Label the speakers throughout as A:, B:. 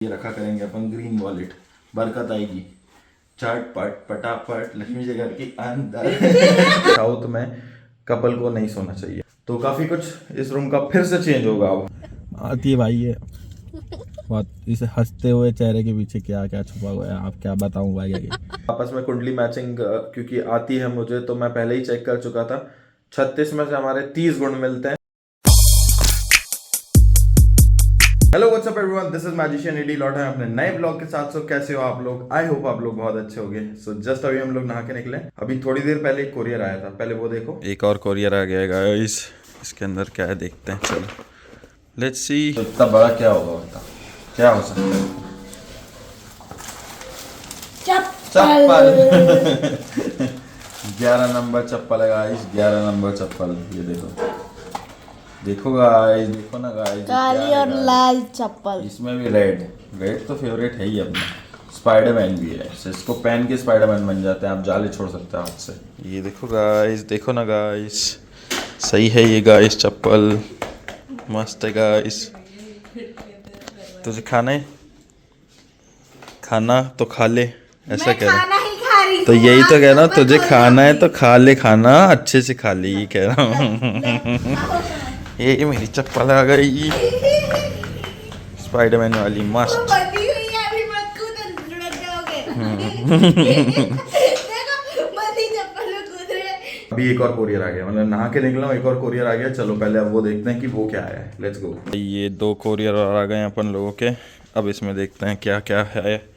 A: ये रखा करेंगे अपन ग्रीन वॉलेट, बरकत आएगी झटपट पटापट लक्ष्मी के घर के अंदर। साउथ में कपल को नहीं सोना चाहिए, तो काफी कुछ इस रूम का फिर से चेंज होगा अब।
B: आती है भाई ये बात, इसे हंसते हुए चेहरे के पीछे क्या क्या छुपा हुआ है, आप क्या बताऊं भाई आगे।
A: आपस में कुंडली मैचिंग क्योंकि आती है मुझे, तो मैं पहले ही चेक कर चुका था। 36 में से हमारे 30 गुण मिलते हैं। Hello what's up everyone, this is magician Eddie लौट है अपने नए ब्लॉग के साथ। सो कैसे हो आप लोग? आई होप आप लोग बहुत अच्छे होंगे। सो जस्ट अभी हम लोग नहा के निकले, अभी थोड़ी देर पहले एक कोरियर आया था, पहले वो देखो। एक और कोरियर आ गया है गाइस, इसके अंदर क्या है देखते हैं, चलो लेट्स सी। इतना बड़ा क्या होगा, बता क्या हो सकता है? चप्पल। 11 नंबर चप्पल है गाइस, 11 नंबर चप्पल। ये देखो, देखो गाइस, देखो ना गाइस,
C: काली और लाल चप्पल।
A: इसमें भी रेड, रेड तो फेवरेट है ही अपना। स्पाइडरमैन भी है, इसको पहन के स्पाइडरमैन बन जाते हैं, आप जाले छोड़ सकते हैं हाथ से। ये देखो गाइस, देखो ना गाइस, सही है ये गाइस, चप्पल मस्त है गाइस। तुझे खाना है? खाना तो खा ले, ऐसा कह रहा हूँ। तो यही तो कह रहा हूँ, तुझे खाना है तो खा ले, खाना अच्छे से खा ले, ये कह रहा हूँ। ये मेरी चप्पल आ गई स्पाइडरमैन वाली, मस्त। अभी एक और कोरियर आ गया, मतलब नहा के निकला हूँ, एक और कोरियर आ गया। चलो पहले अब वो देखते हैं कि वो क्या है, लेट्स गो। ये 2 कोरियर और आ गए अपन लोगों के, अब इसमें देखते हैं क्या क्या है,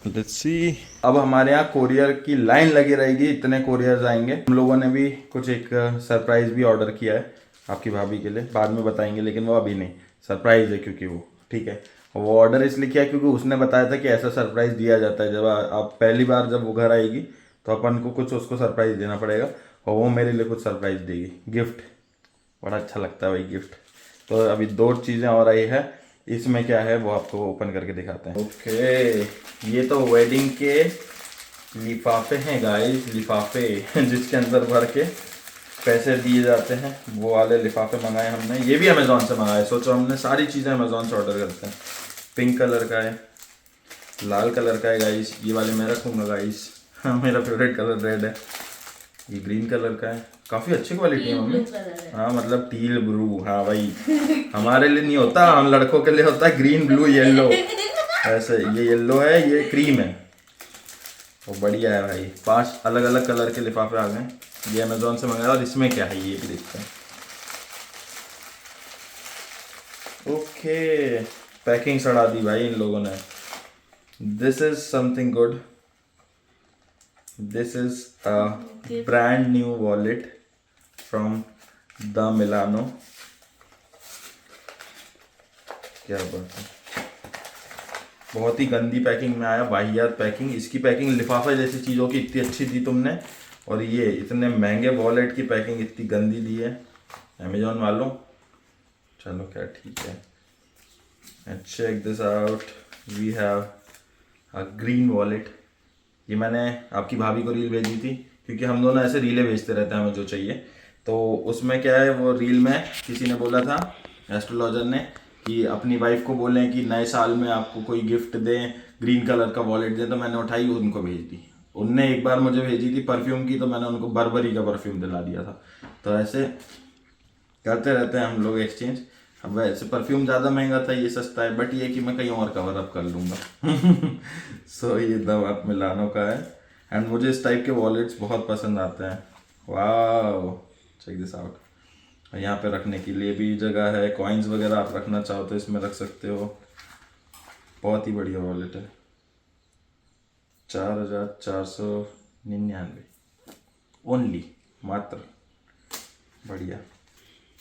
A: लेट्स सी। अब हमारे यहाँ कोरियर की लाइन लगी रहेगी, इतने कोरियर्स आएंगे। हम लोगों ने भी कुछ एक सरप्राइज भी ऑर्डर किया है आपकी भाभी के लिए, बाद में बताएंगे, लेकिन वो अभी नहीं, सरप्राइज है क्योंकि वो ठीक है। वो ऑर्डर इसलिए किया क्योंकि उसने बताया था कि ऐसा सरप्राइज दिया जाता है, जब आप पहली बार जब वो घर आएगी तो अपन को कुछ उसको सरप्राइज देना पड़ेगा, और वो मेरे लिए कुछ सरप्राइज देगी, गिफ्ट। बड़ा अच्छा लगता है भाई गिफ्ट। तो अभी 2 चीज़ें और आई है, इसमें क्या है वो आपको ओपन करके दिखाते हैं। ओके, ये तो वेडिंग के लिफाफे हैं गाइस, लिफाफे जिसके अंदर भर के पैसे दिए जाते हैं, वो वाले लिफाफे मंगाए हमने। ये भी अमेज़ॉन से मंगाए, सोचो हमने सारी चीज़ें अमेज़ॉन से ऑर्डर करते हैं। पिंक कलर का है, लाल कलर का है गाइस, ये वाले मैं रखूँगा गाइस। हाँ, मेरा फेवरेट कलर रेड है। ये ग्रीन कलर का है, काफ़ी अच्छी क्वालिटी है मम्मी। हाँ मतलब टील ब्लू, हाँ भाई हमारे लिए नहीं होता, हम लड़कों के लिए होता है ग्रीन ब्लू येलो, ऐसे। ये येलो है, ये क्रीम है, वो बढ़िया है भाई। 5 अलग अलग कलर के लिफाफे आ गए, ये अमेज़ॉन से मंगाया। और इसमें क्या है ये भी देखते हैं। ओके, पैकिंग सड़ा दी भाई इन लोगों ने। This is something good, this is a brand new wallet from the Milano. क्या बात है, बहुत ही गंदी पैकिंग में आया, वाहियात पैकिंग। इसकी पैकिंग लिफाफे जैसी चीज़ों की इतनी अच्छी दी तुमने, और ये इतने महंगे वॉलेट की पैकिंग इतनी गंदी दी है अमेजोन वालों। चलो क्या ठीक है। Check this out, we have a green wallet. ये मैंने आपकी भाभी को रील भेजी थी, क्योंकि हम दोनों ऐसे रीलें भेजते रहते हैं हमें जो चाहिए। तो उसमें क्या है, वो रील में किसी ने बोला था, एस्ट्रोलॉजर ने, कि अपनी वाइफ को बोलें कि नए साल में आपको कोई गिफ्ट दें, ग्रीन कलर का वॉलेट दें। तो मैंने उठाई, उनको भेज दी। उनने एक बार मुझे भेजी थी परफ्यूम की, तो मैंने उनको बर्बरी का परफ्यूम दिला दिया था। तो ऐसे करते रहते हैं हम लोग एक्सचेंज। अब वैसे परफ्यूम ज़्यादा महंगा था, ये सस्ता है, बट ये कि मैं कहीं और कवर अप कर लूँगा। सो ये दवा मिलानो का है, एंड मुझे इस टाइप के वॉलेट्स बहुत पसंद आते हैं। वाह, चेक दिस आउट। यहाँ पे रखने के लिए भी जगह है, कॉइन्स वगैरह आप रखना चाहो तो इसमें रख सकते हो। बहुत ही बढ़िया वॉलेट है। 4499 ओनली, मात्र। बढ़िया,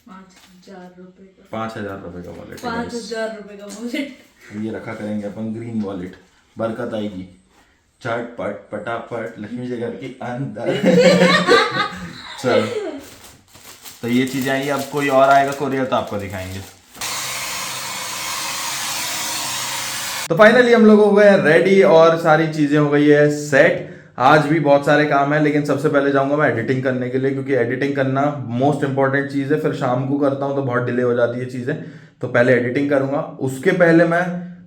C: 5000 रुपए का,
A: 5000 रुपये का वॉलेट।
C: 5000 रुपए का वॉलेट।
A: ये रखा करेंगे अपन ग्रीन वॉलेट, बरकत आएगी झटपट पटापट लक्ष्मी के घर के अंदर। चलो, तो ये चीजें आई। अब कोई और आएगा कोरियर तो आपको दिखाएंगे। तो फाइनली हम लोग हो गए रेडी, और सारी चीजें हो गई है सेट। आज भी बहुत सारे काम है, लेकिन सबसे पहले जाऊंगा मैं एडिटिंग करने के लिए, क्योंकि एडिटिंग करना मोस्ट इंपॉर्टेंट चीज़ है। फिर शाम को करता हूँ तो बहुत डिले हो जाती है चीज़ें, तो पहले एडिटिंग करूंगा। उसके पहले मैं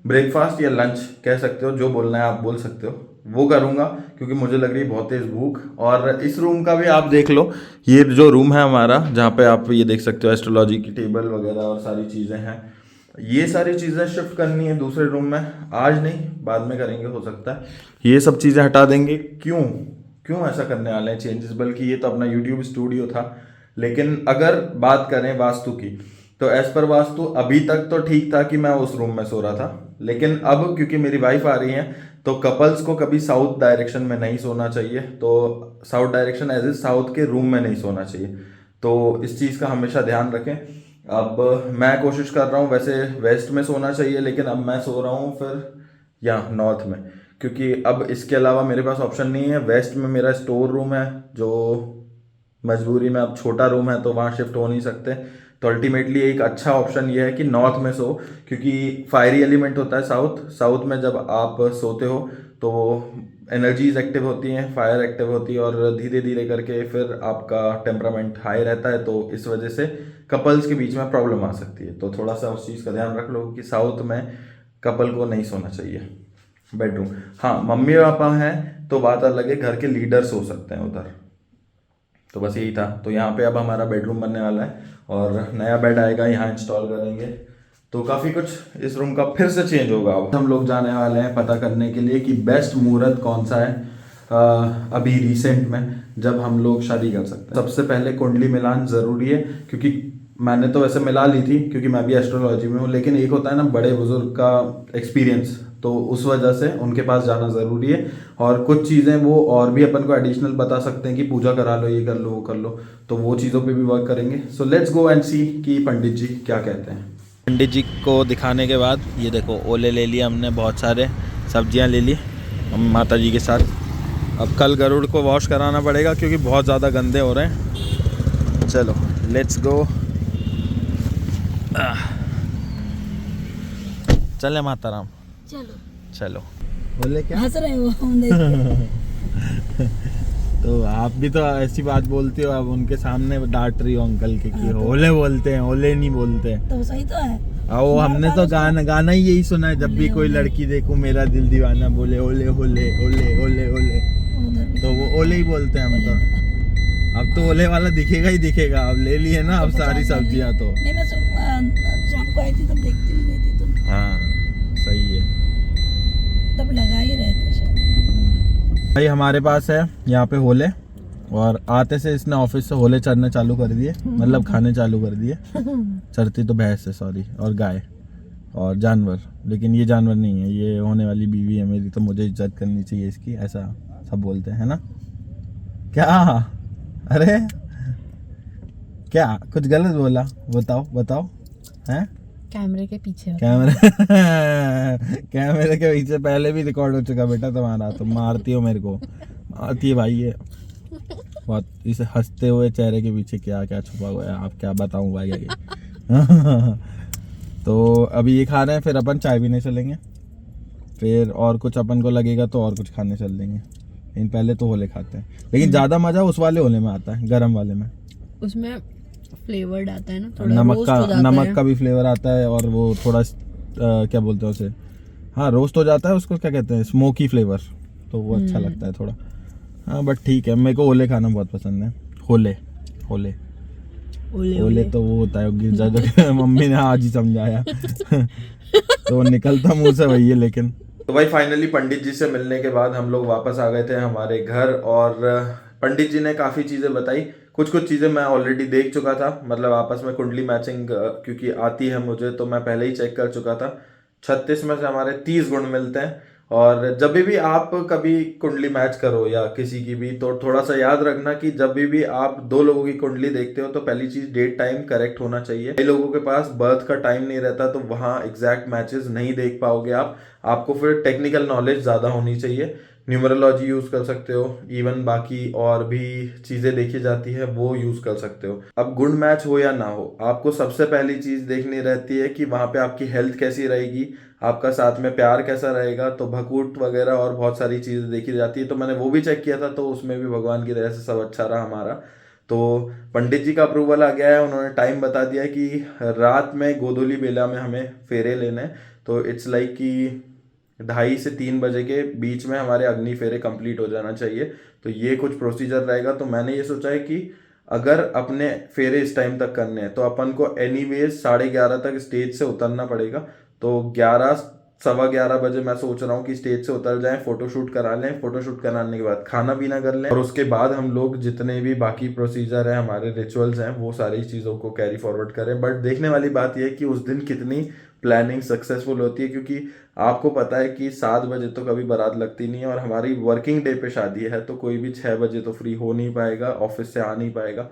A: ब्रेकफास्ट या लंच कह सकते हो, जो बोलना है आप बोल सकते हो, वो करूँगा क्योंकि मुझे लग रही है बहुत तेज़ भूख। और इस रूम का भी आप देख लो, ये जो रूम है हमारा जहाँ पे आप ये देख सकते हो एस्ट्रोलॉजी की टेबल वगैरह और सारी चीज़ें हैं, ये सारी चीज़ें शिफ्ट करनी है दूसरे रूम में, आज नहीं बाद में करेंगे हो सकता है। ये सब चीज़ें हटा देंगे। क्यों क्यों ऐसा करने वाले हैं चेंजेस, बल्कि ये तो अपना यूट्यूब स्टूडियो था। लेकिन अगर बात करें वास्तु की, तो एज पर वास्तु अभी तक तो ठीक था कि मैं उस रूम में सो रहा था, लेकिन अब क्योंकि मेरी वाइफ आ रही है तो कपल्स को कभी साउथ डायरेक्शन में नहीं सोना चाहिए। तो south direction as a south के रूम में नहीं सोना चाहिए, तो इस चीज़ का हमेशा ध्यान रखें। अब मैं कोशिश कर रहा हूँ, वैसे वेस्ट में सोना चाहिए लेकिन अब मैं सो रहा हूँ फिर यहाँ नॉर्थ में, क्योंकि अब इसके अलावा मेरे पास ऑप्शन नहीं है। वेस्ट में मेरा स्टोर रूम है जो मजबूरी में अब छोटा रूम है तो वहाँ शिफ्ट हो नहीं सकते। तो अल्टीमेटली एक अच्छा ऑप्शन ये है कि नॉर्थ में सो, क्योंकि फायरी एलिमेंट होता है साउथ में जब आप सोते हो तो एनर्जीज एक्टिव होती हैं, फायर एक्टिव होती है और धीरे धीरे करके फिर आपका टेम्परामेंट हाई रहता है, तो इस वजह से कपल्स के बीच में प्रॉब्लम आ सकती है। तो थोड़ा सा उस चीज़ का ध्यान रख लो कि साउथ में कपल को नहीं सोना चाहिए बेडरूम। हाँ, मम्मी पापा हैं तो बात अलग है, घर के लीडर सो सकते हैं उधर। तो बस यही था। तो यहाँ पे अब हमारा बेडरूम बनने वाला है और नया बेड आएगा, यहाँ इंस्टॉल करेंगे, तो काफ़ी कुछ इस रूम का फिर से चेंज होगा। अब हम लोग जाने वाले हैं पता करने के लिए कि बेस्ट मुहूर्त कौन सा है अभी रिसेंट में जब हम लोग शादी कर सकते हैं। सबसे पहले कुंडली मिलान ज़रूरी है, क्योंकि मैंने तो वैसे मिला ली थी क्योंकि मैं भी एस्ट्रोलॉजी में हूँ, लेकिन एक होता है ना बड़े बुजुर्ग का एक्सपीरियंस, तो उस वजह से उनके पास जाना ज़रूरी है। और कुछ चीज़ें वो और भी अपन को एडिशनल बता सकते हैं कि पूजा करा लो, ये कर लो, वो कर लो, तो वो चीज़ों पे भी वर्क करेंगे। सो लेट्स गो एंड सी कि पंडित जी क्या कहते हैं।
B: पंडित जी को दिखाने के बाद ये देखो ओले ले लिए हमने, बहुत सारे सब्जियां ले ली हम माता जी के साथ। अब कल गरुड़ को वॉश कराना पड़ेगा क्योंकि बहुत ज़्यादा गंदे हो रहे हैं। चलो लेट्स गो, चले माता राम,
C: चलो
B: चलो। बोले क्या
C: हंस रहे हो हम देख के।
B: तो आप भी तो ऐसी बात बोलती हो, अब उनके सामने डांट रही हो अंकल के कि ओले बोलते हैं, ओले नहीं बोलते।
C: तो सही तो है।
B: आओ, हमने तो गाना ही यही सुना है, जब भी कोई लड़की देखो मेरा दिल दीवाना बोले ओले ओले ओले ओले ओले, तो वो ओले ही बोलते हैं हम तो। अब तो ओले वाला दिखेगा ही दिखेगा। अब ले लिए ना अब सारी सब्जियां तो।
C: नहीं, मैं शाम को आई थी तब देखती भी नहीं थी तुम,
B: हाँ सही है,
C: तब लगा ही रहे थे शायद।
B: भाई हमारे पास है यहाँ पे होले, और आते से इसने ऑफिस से होले चढ़ने चालू कर दिए, मतलब खाने चालू कर दिए। चढ़ती तो भैंस है सॉरी, और गाय और जानवर, लेकिन ये जानवर नहीं है, ये होने वाली बीवी है मेरी, तो मुझे इज्जत करनी चाहिए इसकी, ऐसा सब बोलते हैं ना। क्या अरे क्या कुछ गलत बोला? बताओ हैं?
C: कैमरे के पीछे
B: कैमरे के पीछे पहले भी रिकॉर्ड हो चुका बेटा तुम्हारा, तुम मारती हो मेरे को, मारती है भाई ये बहुत। इस हंसते हुए चेहरे के पीछे क्या क्या छुपा हुआ है, आप क्या बताऊं भाई आगे। तो अभी ये खा रहे हैं, फिर अपन चाय पीने चलेंगे, फिर और कुछ अपन को लगेगा तो और कुछ खाने चल देंगे, लेकिन पहले तो होले खाते हैं। लेकिन ज़्यादा मज़ा उस वाले होले में आता है, गरम वाले में।
C: उसमें फ्लेवर्ड आता है ना, थोड़ा
B: नमक का भी फ्लेवर आता है, और वो थोड़ा क्या बोलते हैं उसे, हाँ रोस्ट हो जाता है, उसको क्या कहते हैं, स्मोकी फ्लेवर, तो वो अच्छा लगता है थोड़ा। हाँ बट ठीक है, मेरे को ओले खाना बहुत पसंद है। होले होले ओले तो वो होता है गिरजा, जो मम्मी ने आज ही समझाया। तो निकलता मुंह से वही है। लेकिन
A: तो भाई फाइनली पंडित जी से मिलने के बाद हम लोग वापस आ गए थे हमारे घर, और पंडित जी ने काफ़ी चीज़ें बताई। कुछ चीज़ें मैं ऑलरेडी देख चुका था, मतलब आपस में कुंडली मैचिंग क्योंकि आती है मुझे, तो मैं पहले ही चेक कर चुका था। 36 में से हमारे 30 गुण मिलते हैं, और जब भी आप कभी कुंडली मैच करो या किसी की भी, तो थोड़ा सा याद रखना कि जब भी आप दो लोगों की कुंडली देखते हो तो पहली चीज़ डेट टाइम करेक्ट होना चाहिए। कई लोगों के पास बर्थ का टाइम नहीं रहता, तो वहाँ एग्जैक्ट मैचेस नहीं देख पाओगे आपको फिर टेक्निकल नॉलेज ज़्यादा होनी चाहिए। न्यूमरोलॉजी यूज़ कर सकते हो, इवन बाकी और भी चीज़ें देखी जाती है वो यूज़ कर सकते हो। अब गुण मैच हो या ना हो, आपको सबसे पहली चीज़ देखनी रहती है कि वहाँ पे आपकी हेल्थ कैसी रहेगी, आपका साथ में प्यार कैसा रहेगा, तो भकूट वगैरह और बहुत सारी चीज़ें देखी जाती है। तो मैंने वो भी चेक किया था, तो उसमें भी भगवान की दया से सब अच्छा रहा हमारा। तो पंडित जी का अप्रूवल आ गया है, उन्होंने टाइम बता दिया कि रात में गोधूली बेला में हमें फेरे लेने हैं, तो इट्स लाइक कि 2:30 से 3 बजे के बीच में हमारे अग्नि फेरे कंप्लीट हो जाना चाहिए। तो ये कुछ प्रोसीजर रहेगा। तो मैंने ये सोचा है कि अगर अपने फेरे इस टाइम तक करने हैं तो अपन को एनीवेज 11:30 तक स्टेज से उतरना पड़ेगा। तो 11 सवा 11 बजे मैं सोच रहा हूँ कि स्टेज से उतर जाएं, फोटोशूट करा लें, फोटोशूट कराने के बाद खाना पीना कर लें और उसके बाद हम लोग जितने भी बाकी प्रोसीजर है, हमारे रिचुअल्स हैं, वो सारी चीज़ों को कैरी फॉरवर्ड करें। बट देखने वाली बात यह है कि उस दिन कितनी प्लानिंग सक्सेसफुल होती है, क्योंकि आपको पता है कि 7 बजे तो कभी बारात लगती नहीं है और हमारी वर्किंग डे पे शादी है, तो कोई भी 6 बजे तो फ्री हो नहीं पाएगा, ऑफिस से आ नहीं पाएगा।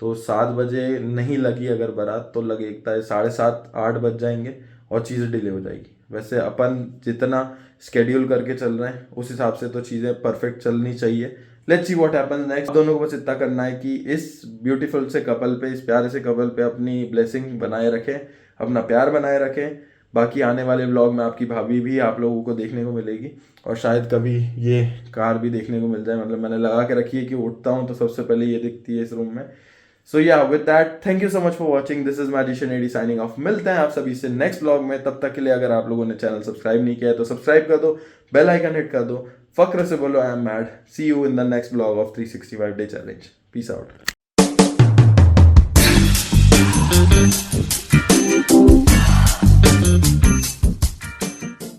A: तो 7 बजे नहीं लगी अगर बारात तो लगता है 7:30 8 बज जाएंगे और चीज़ें डिले हो जाएगी। वैसे अपन जितना स्केड्यूल करके चल रहे हैं उस हिसाब से तो चीज़ें परफेक्ट चलनी चाहिए। Let's see what happens next. दोनों को बस इतना करना है कि इस ब्यूटीफुल से कपल पे, इस प्यारे से कपल पे अपनी ब्लेसिंग बनाए रखें, अपना प्यार बनाए रखें। बाकी आने वाले व्लॉग में आपकी भाभी भी आप लोगों को देखने को मिलेगी और शायद कभी ये कार भी देखने को मिल जाए। मतलब मैंने लगा के रखी है कि उठता हूँ तो सबसे पहले ये दिखती है इस रूम में। So yeah with that, thank you so much for watching. This is magician Eddie signing off. मिलते हैं आप सभी से नेक्स्ट व्लॉग में। तब तक के लिए अगर आप लोगों ने चैनल सब्सक्राइब नहीं किया है तो सब्सक्राइब कर दो, बेल आइकन हिट कर दो, फक्र से बोलो I am mad. See you in the next vlog of 365 day challenge. Peace out.